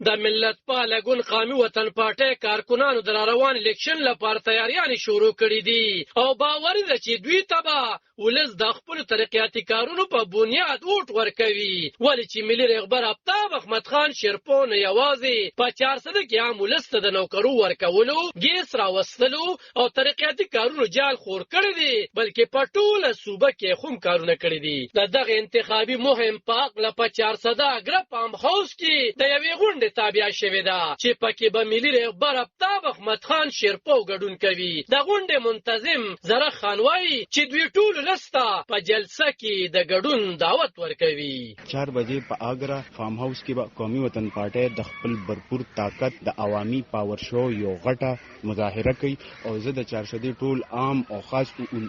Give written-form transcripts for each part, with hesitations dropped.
د ملت پاله ګوند قومي وطن پارټۍ کارکونانو د راروان الیکشن لپاره تیاریانې شروع کړې دي او باور ده چې دوی ته به ولس د خپلو ترقیاتي کارونو په بنیاد اوټ ورکوي. ولې چې ملي رهبر آفتاب احمد خان شیرپو نه یوازې په 400 کې عام ولس ته د نوکرو ورکولو، ګیس راوستلو او ترقیاتي کارونو جال خور کړی دي، بلکې په ټوله صوبه کې هم کارونه کړي دي. د دغه انتخابي مهم په هکله په 400 اګره فارم هاوس کې د یوې غونډې تابع شوې ده چې پکې به ملي رهبر آفتاب احمد خان شیرپو ګډون کوي. د غونډې منتظم زرخ خان وایي چې دوی ټول لسته په جلسه کې د ګډون دعوت ورکوي. 4 بجې په اګره فارم هاوس کې به قومي وطن پارټۍ د خپل برپور طاقت د عوامي پاور شو یو غټه مظاهره کوي او زه د 400 ټول عام او خاص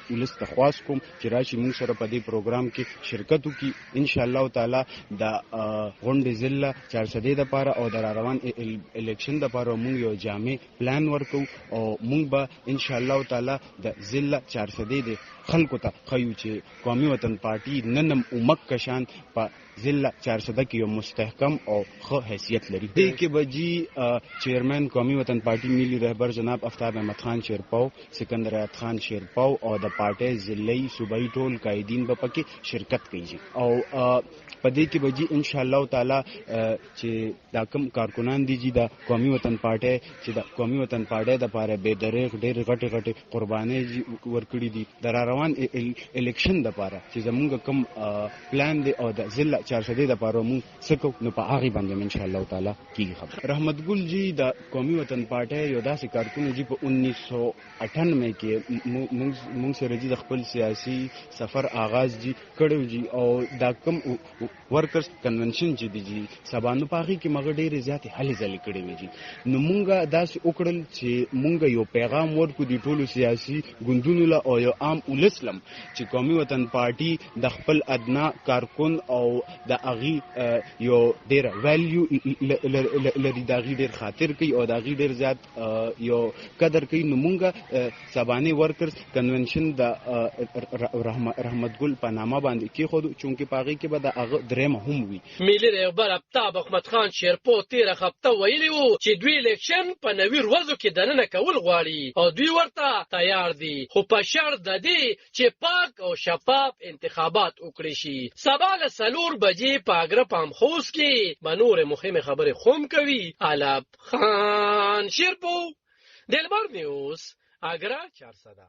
ولس ته خواست کوم چې راشي موږ سره په دې پروګرام کې شرکت وکړي. ان شاء الله تعالی د غونډې ضلع 400 د لپاره او د روان الیکشن لپاره موږ یو جامع پلان ورکو او موږ به ان شاء الله تعالی د ضلع 400 د خلکو ته خیو چې قومي وطن پارټي نن امک کشان په ضلع 400 کې یو مستحکم او ښه حیثیت لري. دې کې بجی چیرمن قومي وطن پارټي ملي رهبر جناب آفتاب احمد خان شیرپو، سکندر حیات خان شیرپو او د پارټي ضلعي صوبایي ټول قائدین به پکې شرکت کوي او په دې کې بجی ان شاء الله تعالی چې دا کوم کارکونان دي چې د قومي وطن پارټي چې د قومي وطن پارټي د لپاره به درېغ ډېر غټي قرباني ورکړي دي د روان الیکشن لپاره چې زمونږ کوم پلان دی او د ضلع 400 د لپاره موږ سکو نو په هغه باندې ان شاء الله تعالی کیږي. خبر رحمت ګل جی د قومي وطن پارټي یو داسې کارکون جی په 1998 کې موږ سره د خپل سیاسي سفر آغاز جی کړو جی او دا کوم ورکرز کنونشن چې دی سبانو پاغي کې مګ ډېر زیاتې هلې ځلې کړې وي جی نو مونږه داسې وکړل چې مونږ یو پیغام ورکو دی ټولو سیاسي ګوندونو له او یو عام ولسلم چې قومي وطن پارټي د خپل ادنا کارکون او د اغي یو ډېر ویلیو لري د اغي ډېر خاطر کوي او د اغي ډېر زیات یو قدر کوي. نو مونږه سبانه ورکرز کنونشن د رحمت ګل په نامه باندې کې خو چونکه پاغي کې به د اغه درېمه هم وي. ملي رهبر آفتاب احمد خان شیرپو تیر هفته ویلی وو چې دوی الیکشن په 90 ورځو کې دننه کول غواړي او دوی ورته تیار دي، خو په شرط د دې چې پاک او شفاف انتخابات وکړي شي. سبا له 4 بجې په اګره فارم هاوس کې به نور مهمه خبرې خوم کوي. علب خان شیرپو، دلبر نیوز، اګره 400.